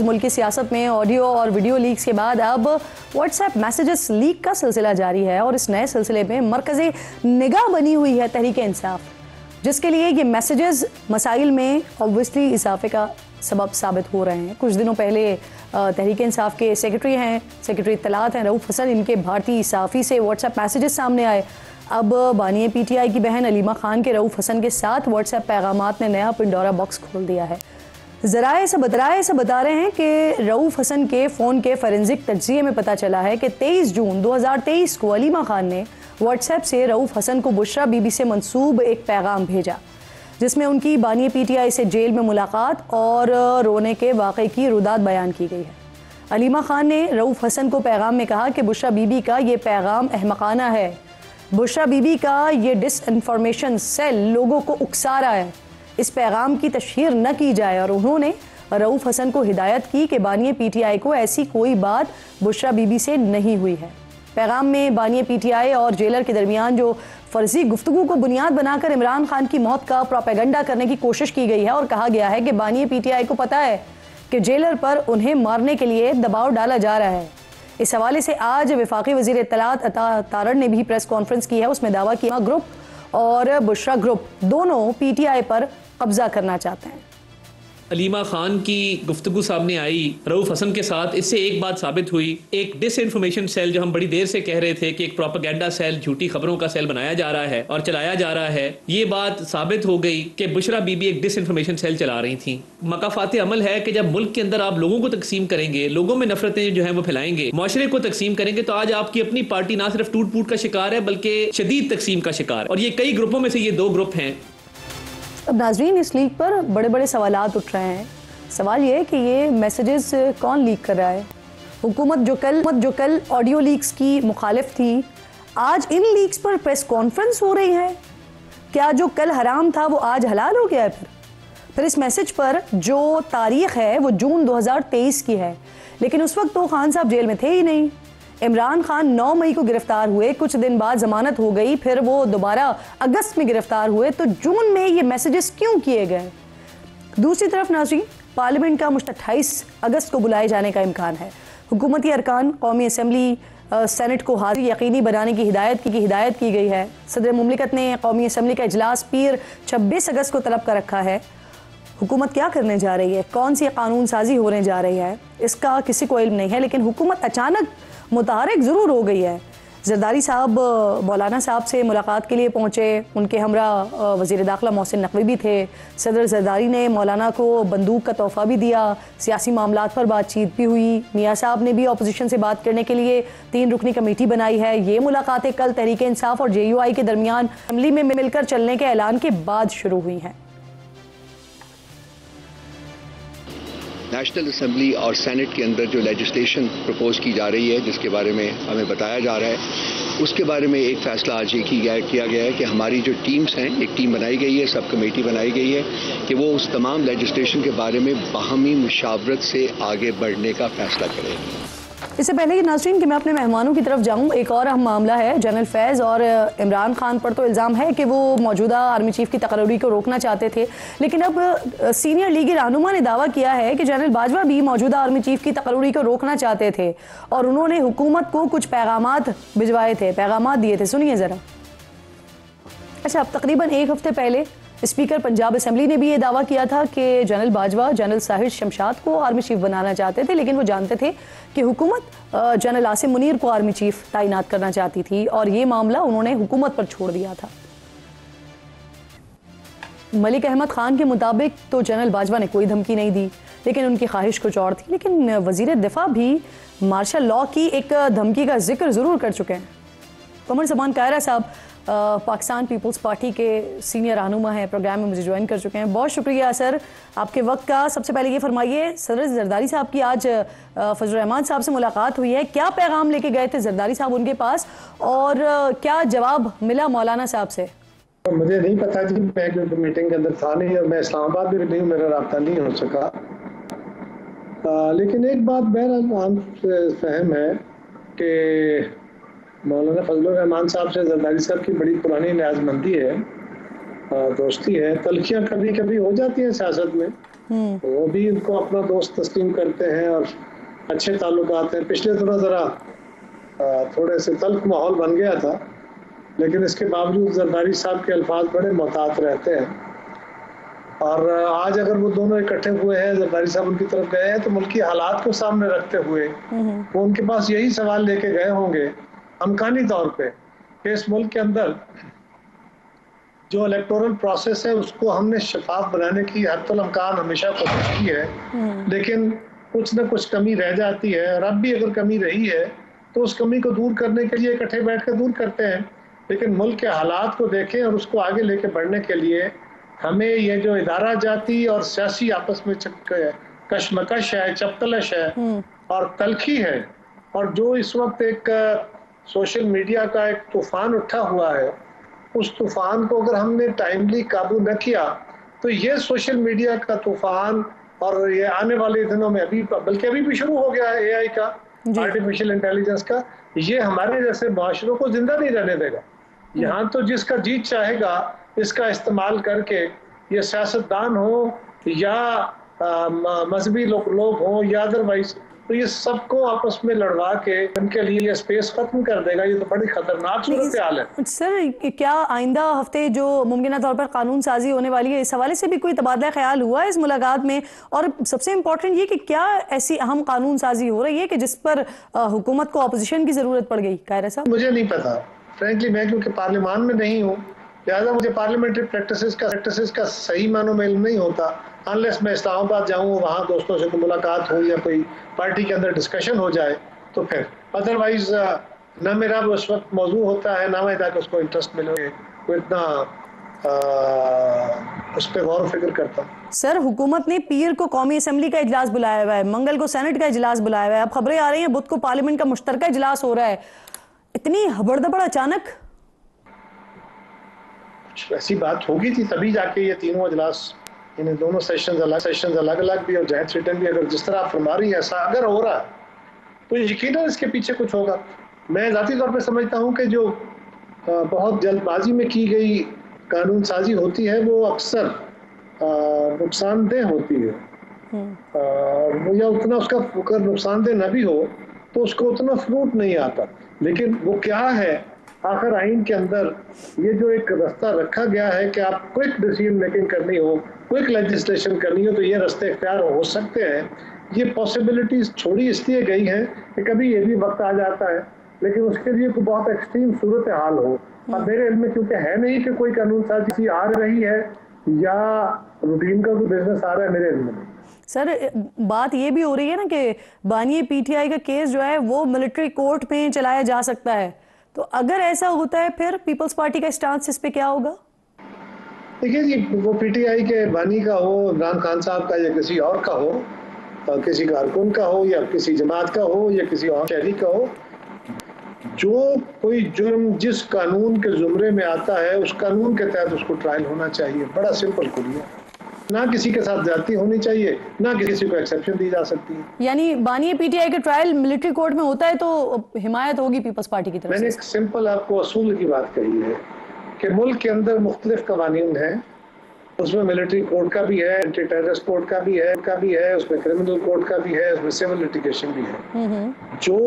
मुल्क की सियासत में ऑडियो और वीडियो लीक्स के बाद अब व्हाट्सएप मैसेजेस लीक का सिलसिला जारी है और इस नए सिलसिले में मरकज़ी निगाह बनी हुई है तहरीक इंसाफ, जिसके लिए ये मैसेजेस मसाइल में ऑब्वियसली इजाफे का सबब साबित हो रहे हैं। कुछ दिनों पहले तहरीक इंसाफ के सेक्रेटरी इत्तलात हैं रऊफ हसन, इनके भारतीय सहाफ़ी से व्हाट्सएप मैसेजेस सामने आए। अब बानी पीटीआई की बहन अलीमा खान के रऊफ हसन के साथ व्हाट्सएप पैगामात ने नया पिंडोरा बॉक्स खोल दिया है। ज़राए से बता रहे हैं कि रऊफ हसन के फ़ोन के फॉरेंसिक तज्ज़िये में पता चला है कि 23 जून 2023 को अलीमा खान ने व्हाट्सएप से रऊफ हसन को बुशरा बीबी से मंसूब एक पैगाम भेजा, जिसमें उनकी बानी पीटीआई से जेल में मुलाकात और रोने के वाक़े की रुदात बयान की गई है। अलीमा खान ने रऊफ हसन को पैगाम में कहा कि बुशरा बीबी का ये पैगाम अहमकाना है, बुशरा बीबी का ये डिसइंफॉर्मेशन सेल लोगों को उकसा रहा है, इस पैगाम की तशहीर न की जाए। और उन्होंने रऊफ हसन को हिदायत की कि बानी पीटीआई को ऐसी कोई बात बुशरा बीबी से नहीं हुई है। पैगाम में बानी पीटीआई और जेलर के दरमियान जो फर्जी गुफ्तगू को बुनियाद बनाकर इमरान खान की मौत का प्रोपेगेंडा करने की कोशिश की गई है और कहा गया है कि बानी पीटीआई को पता है कि जेलर पर उन्हें मारने के लिए दबाव डाला जा रहा है। इस हवाले से आज वफाकी वज़ीर इत्तलात अता तारड़ ने भी प्रेस कॉन्फ्रेंस की है। उसमें दावा किया ग्रुप और बुशरा ग्रुप दोनों पीटीआई पर कब्जा करना चाहते हैं। अलीमा खान की गुफ्तगू सामने आई रऊफ हसन के साथ, इससे एक बात साबित हुई, एक डिसइंफॉर्मेशन सेल जो हम बड़ी देर से कह रहे थे कि एक प्रोपेगेंडा सेल, झूठी खबरों का सेल बनाया जा रहा है और चलाया जा रहा है, ये बात साबित हो गई कि बुशरा बीबी एक डिसइंफॉर्मेशन सेल चला रही थी। मकाफात अमल है कि जब मुल्क के अंदर आप लोगों को तकसीम करेंगे, लोगों में नफरतें जो है वो फैलाएंगे, मुआशरे को तकसीम करेंगे, तो आज आपकी अपनी पार्टी ना सिर्फ टूट फूट का शिकार है बल्कि शदीद तकसीम का शिकार है। और ये कई ग्रुपों में से ये 2 ग्रुप हैं। अब नाजरीन, इस लीक पर बड़े बड़े सवालात उठ रहे हैं। सवाल ये है कि ये मैसेजेस कौन लीक कर रहा है। हुकूमत जो कल ऑडियो लीक्स की मुखालिफ थी, आज इन लीक्स पर प्रेस कॉन्फ्रेंस हो रही है। क्या जो कल हराम था वो आज हलाल हो गया है? फिर इस मैसेज पर जो तारीख है वो जून 2023 की है, लेकिन उस वक्त तो खान साहब जेल में थे ही नहीं। इमरान खान 9 मई को गिरफ्तार हुए, कुछ दिन बाद जमानत हो गई, फिर वो दोबारा अगस्त में गिरफ्तार हुए, तो जून में ये मैसेजेस क्यों किए गए? दूसरी तरफ नाज़रीन, पार्लियामेंट का मुश्तक 28 अगस्त को बुलाए जाने का इम्कान है। हुकूमती अरकान कौमी असम्बली सेनेट को हाजिर यकीनी बनाने की हिदायत की गई है। सदर मुमलिकत ने कौमी असम्बली का इजलास पीर 26 अगस्त को तलब कर रखा है। हुकूमत क्या करने जा रही है, कौन सी कानून साजी होने जा रही है, इसका किसी को इल्म नहीं है, लेकिन हुकूमत अचानक मुतहरिक ज़रूर हो गई है। जरदारी साहब मौलाना साहब से मुलाकात के लिए पहुँचे, उनके हमरा वज़ीर दाखिला मोहसिन नकवी भी थे। सदर जरदारी ने मौलाना को बंदूक का तोहफ़ा भी दिया, सियासी मामलात पर बातचीत भी हुई। मियाँ साहब ने भी अपोजिशन से बात करने के लिए 3 रुकनी कमेटी बनाई है। ये मुलाकातें कल तहरीक इंसाफ और JUI के दरमियान अमली में मिलकर चलने के ऐलान के बाद शुरू हुई हैं। नेशनल असम्बली और सेनेट के अंदर जो लेजिस्लेशन प्रपोज की जा रही है, जिसके बारे में हमें बताया जा रहा है, उसके बारे में एक फ़ैसला आज ये किया गया है कि हमारी जो टीम्स हैं, एक टीम बनाई गई है, सब कमेटी बनाई गई है कि वो उस तमाम लेजिस्लेशन के बारे में बाहमी मुशावरत से आगे बढ़ने का फ़ैसला करें। इससे पहले कि नाज़रीन कि मैं अपने मेहमानों की तरफ जाऊं, एक और अहम मामला है जनरल फैज़ और इमरान खान पर। तो इल्ज़ाम है कि वो मौजूदा आर्मी चीफ़ की तकर्री को रोकना चाहते थे, लेकिन अब सीनियर लीगी रहनुमा ने दावा किया है कि जनरल बाजवा भी मौजूदा आर्मी चीफ़ की तकर्री को रोकना चाहते थे और उन्होंने हुकूमत को कुछ पैगामात भिजवाए थे, पैगामात दिए थे। सुनिए ज़रा। अच्छा, अब तकरीबन 1 हफ्ते पहले स्पीकर पंजाब असम्बली ने भी ये दावा किया था कि जनरल बाजवा जनरल साहिर शमशाद को आर्मी चीफ बनाना चाहते थे, लेकिन वो जानते थे कि हुकूमत जनरल आसिम मुनीर को आर्मी चीफ तैनात करना चाहती थी और ये मामला उन्होंने हुकूमत पर छोड़ दिया था। मलिक अहमद खान के मुताबिक तो जनरल बाजवा ने कोई धमकी नहीं दी, लेकिन उनकी ख्वाहिश कुछ और थी। लेकिन वज़ीर दिफा भी मार्शल लॉ की एक धमकी का जिक्र ज़रूर कर चुके हैं। कमर ज़मान कायरा साहब पाकिस्तान पीपल्स पार्टी के सीनियर रहनुमा हैं, प्रोग्राम में मुझे ज्वाइन कर चुके हैं। बहुत शुक्रिया सर आपके वक्त का। सबसे पहले ये फरमाइए, सदर जरदारी साहब की आज फजल रहमान साहब से मुलाकात हुई है, क्या पैगाम लेके गए थे जरदारी साहब उनके पास और क्या जवाब मिला मौलाना साहब से? मुझे नहीं पता जी, मैं मीटिंग के अंदर था नहीं और मैं इस्लामाबाद में नहीं, मेरा रब्ता नहीं हो सका। लेकिन एक बात बहरहाल आम फहम है कि मौलाना फजलुर रहमान साहब से जरदारी साहब की बड़ी पुरानी न्याजमंदी है, दोस्ती है। तलखियाँ कभी कभी हो जाती हैं सियासत में, वो भी उनको अपना दोस्त तस्लीम करते हैं और अच्छे ताल्लुकात हैं। पिछले दिनों ज़रा थोड़े से तल्ख माहौल बन गया था, लेकिन इसके बावजूद जरदारी साहब के अल्फाज बड़े मोहतात रहते हैं। और आज अगर वो दोनों इकट्ठे हुए हैं, जरदारी साहब उनकी तरफ गए हैं, तो मुल्की हालात को सामने रखते हुए वो उनके पास यही सवाल लेके गए होंगे अमकानी तौर पे कि इस मुल्क के अंदर जो इलेक्टोरल प्रोसेस है उसको हमने शफाफ बनाने की हत्तुल अमकान हमेशा कोशिश की है, लेकिन कुछ न कुछ कमी रह जाती है। और अब भी अगर कमी रही है तो उस कमी को दूर करने के लिए इकट्ठे बैठ कर दूर करते हैं, लेकिन मुल्क के हालात को देखें और उसको आगे लेके बढ़ने के लिए हमें ये जो इदारा जाती और सियासी आपस में कशमकश है, चपतलश है और तलखी है, और जो इस वक्त एक सोशल मीडिया का एक तूफान उठा हुआ है, उस तूफान को अगर हमने टाइमली काबू न किया तो ये सोशल मीडिया का तूफान और ये आने वाले दिनों में बल्कि अभी भी शुरू हो गया है एआई का, आर्टिफिशियल इंटेलिजेंस का, ये हमारे जैसे माशरों को जिंदा नहीं रहने देगा। यहाँ तो जिसका जीत चाहेगा इसका इस्तेमाल करके, ये सियासतदान हो या मजहबी लोग हो या अदरवाइज, तो ये सबको आपस में लड़वा के उनके लिए ये स्पेस खत्म कर देगा। ये तो बड़ी खतरनाक सूरत हाल है। सर, क्या आइंदा हफ्ते जो मुमकिन तौर पर कानून साजी होने वाली है, इस हवाले से भी कोई तबादला ख्याल हुआ है इस मुलाकात में? और सबसे इम्पोर्टेंट ये कि क्या ऐसी अहम कानून साजी हो रही है कि जिस पर हुकूमत को अपोजिशन की जरूरत पड़ गई? कायरा साहब, मुझे नहीं पता फ्रेंकली, मैं क्योंकि पार्लियामान में नहीं हूँ, लिहाजा मुझे पार्लियामेंट्री प्रैक्टिसेस का सही मानों में इल्म नहीं होता। अनलेस मैं इस्लामाबाद जाऊँ, वहाँ दोस्तों से मुलाकात हो या कोई पार्टी के अंदर डिस्कशन हो जाए तो फिर, अदरवाइज न मेरा उस वक्त मौजू होता है, ना मैं ताकि उसको इंटरेस्ट मिले, वो इतना उस पर गौर फिक्र करता हूँ। सर, हुकूमत ने पीर को कौमी असम्बली का इजलास बुलाया हुआ है, मंगल को सेनेट का इजलास बुलाया हुआ है, अब खबरें आ रही हैं बुध को पार्लियामेंट का मुश्तरका इजलास हो रहा है। इतनी हबड़दबड़ अचानक? ऐसी बात होगी थी तभी जाके ये तीनों इजलास, इन्हें दोनों सेशंस अलग अलग भी और जॉइंट सिटिंग भी, अगर जिस तरह आप फरमा रही है ऐसा अगर हो रहा है तो यकीनन इसके पीछे कुछ होगा। मैं ज़ाती तौर पे समझता हूँ कि जो बहुत जल्दबाजी में की गई कानून साजी होती है वो अक्सर नुकसानदेह होती है, या उतना उसका अगर नुकसानदेह न भी हो तो उसको उतना फ्रूट नहीं आता। लेकिन वो क्या है, आखिर आइन के अंदर ये जो एक रास्ता रखा गया है कि आप क्विक डिसीजन मेकिंग करनी हो, क्विक लेजिस्लेशन करनी हो, तो ये रास्ते इख्तियार हो सकते हैं। ये पॉसिबिलिटीज छोड़ी इसलिए गई हैं कि कभी ये भी वक्त आ जाता है, लेकिन उसके लिए कोई बहुत एक्सट्रीम सूरत हाल हो। अब मेरे इल्म में क्योंकि है नहीं कि कोई कानून साजी आ रही है या रूटीन का कोई बिजनेस आ रहा है, मेरे इल्म में। सर, बात ये भी हो रही है ना कि बानिए पीटीआई का केस जो है वो मिलिट्री कोर्ट में चलाया जा सकता है, तो अगर ऐसा होता है फिर पीपल्स पार्टी का स्टांस इस पे क्या होगा? देखिए जी, वो पीटीआई के बानी का हो, इमरान खान साहब का या किसी और का हो, किसी कारकुन का हो या किसी जमात का हो या किसी और शहरी का हो, जो कोई जुर्म जिस कानून के जुमरे में आता है उस कानून के तहत उसको ट्रायल होना चाहिए। बड़ा सिंपल कुरिया, ना किसी के साथ ज्यादती होनी चाहिए, ना किसी को एक्सेप्शन दी जा सकती है। यानी बानिए पीटीआई का ट्रायल मिलिट्री कोर्ट में होता है तो हिमायत होगी पीपल्स पार्टी की तरफ से? मैंने एक सिंपल आपको असूल की बात कही है कि मुल्क के अंदर मुख्तलिफ कवानीन हैं, उसमें मिलिट्री कोर्ट का भी है, एंटी टेररिस्ट कोर्ट का भी है, उसमें क्रिमिनल कोर्ट का भी है, उसमें सिविल लिटिगेशन भी है। जो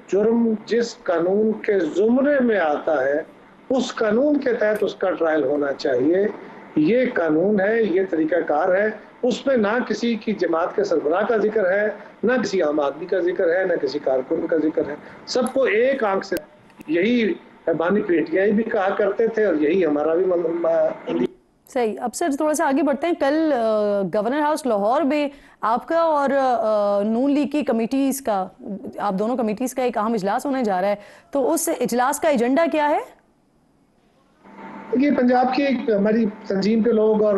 जुर्म जिस कानून के जुमरे में आता है उस कानून के तहत उसका ट्रायल होना चाहिए। ये कानून है, ये तरीकाकार है, उसमें ना किसी की जमात के सरबराह का जिक्र है, ना किसी आम आदमी का जिक्र है, ना किसी कारकुन का जिक्र है। सबको एक आंख से, यही बानी पीटीआई भी कहा करते थे और यही हमारा भी सही। अब सर थोड़ा सा आगे बढ़ते हैं। कल गवर्नर हाउस लाहौर में आपका और नून लीग की कमेटीज का, आप दोनों कमेटीज का एक अहम इजलास होने जा रहा है, तो उस इजलास का एजेंडा क्या है? ये पंजाब की हमारी तंजीम के लोग और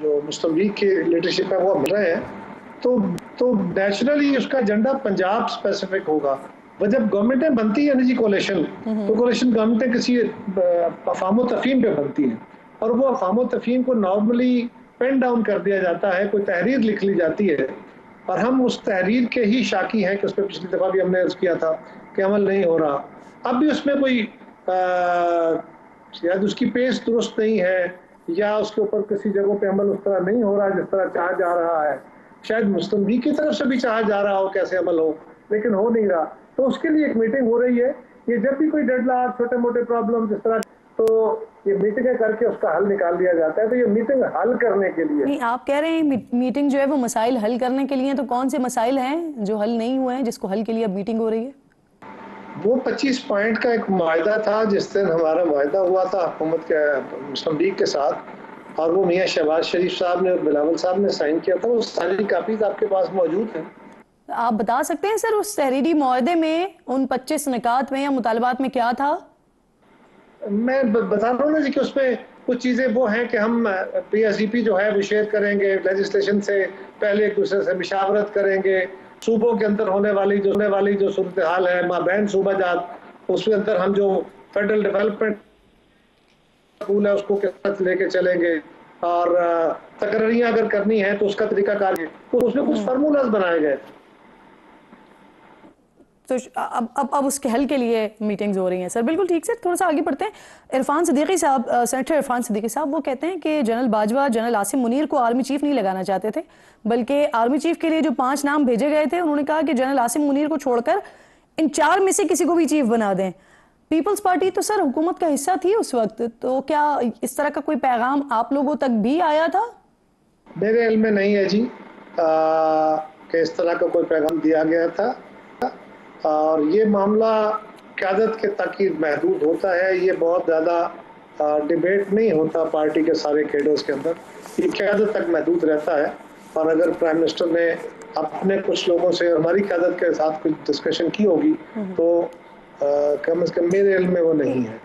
जो मुस्लिम लीग की लीडरशिप है वो मिल रहे हैं, तो नेचुरली उसका एजेंडा पंजाब स्पेसिफिक होगा। वह जब गवर्नमेंटें बनती है ना जी, कोalition, तो कोalition गवर्नमेंटें किसी अफ़ाम तफ़हीम पे बनती हैं और वो अफ़ाम तफ़हीम को नॉर्मली पेन डाउन कर दिया जाता है, कोई तहरीर लिख ली जाती है और हम उस तहरीर के ही शाकी हैं कि उस पर पिछली दफ़ा भी हमने अर्ज़ किया था कि अमल नहीं हो रहा। अब भी उसमें कोई शायद उसकी पेश दुरुस्त नहीं है या उसके ऊपर किसी जगहों पे अमल उस तरह नहीं हो रहा जिस तरह चाहा जा रहा है, शायद मुस्लिम लीग की तरफ से भी चाहा जा रहा हो कैसे अमल हो, लेकिन हो नहीं रहा, तो उसके लिए एक मीटिंग हो रही है। ये जब भी कोई डेडलॉक, छोटे मोटे प्रॉब्लम जिस तरह, तो ये मीटिंगें करके उसका हल निकाल लिया जाता है। तो ये मीटिंग हल करने के लिए नहीं, आप कह रहे हैं मीटिंग जो है वो मसाइल हल करने के लिए, तो कौन से मसाइल हैं जो हल नहीं हुए हैं जिसको हल के लिए अब मीटिंग हो रही है? वो 25 पॉइंट का एक मुआहदा था जिस दिन हमारा मुआहदा हुआ था हुकूमत के मुस्लिम लीग के साथ, और वो मियाँ शहबाज शरीफ साहब ने और बिलावल साहब ने साइन किया था। वो सारी कापीज आपके पास मौजूद हैं। आप बता सकते हैं सर उस तहरीरी मुआहदे में उन 25 निकात में या मुतालबात में क्या था? मैं बता रहा हूँ ना जी कि उसमें कुछ चीज़ें वो हैं कि हम PSDP जो है वो शेयर करेंगे, लेजिस्लेशन से पहले एक दूसरे से मशावरत करेंगे, सूबों के अंदर होने वाली जो सूरत हाल है माबैन सूबा जात, उसके अंदर हम जो फेडरल डेवलपमेंट स्कूल है उसको के लेके चलेंगे, और तकरीरियाँ अगर करनी है तो उसका तरीकाकार है, तो उसमें कुछ फार्मूलाज बनाए गए। तो अब उसके हल के लिए मीटिंग्स हो रही हैं सर। बिल्कुल ठीक सर, थोड़ा सा आगे बढ़ते हैं। इरफान सिद्दीकी साहब, सेनेटर इरफान सिद्दीकी साहब, वो कहते हैं कि जनरल बाजवा जनरल आसिम मुनीर को आर्मी चीफ नहीं लगाना चाहते थे, बल्कि आर्मी चीफ के लिए जो 5 नाम भेजे गए थे उन्होंने कहा कि जनरल आसिम मुनीर को छोड़कर इन 4 में से किसी को भी चीफ बना दें। पीपल्स पार्टी तो सर हुकूमत का हिस्सा थी उस वक्त, तो क्या इस तरह का कोई पैगाम आप लोगों तक भी आया था? मेरे इल्म में नहीं है जी कि इस तरह का कोई पैगाम दिया गया था, और ये मामला क़यादत के तक ही महदूद होता है। ये बहुत ज़्यादा डिबेट नहीं होता पार्टी के सारे कैडर्स के अंदर, ये क़यादत तक महदूद रहता है। और अगर प्राइम मिनिस्टर ने अपने कुछ लोगों से हमारी क़यादत के साथ कुछ डिस्कशन की होगी तो कम से कम मेरे इल्म में वो नहीं है।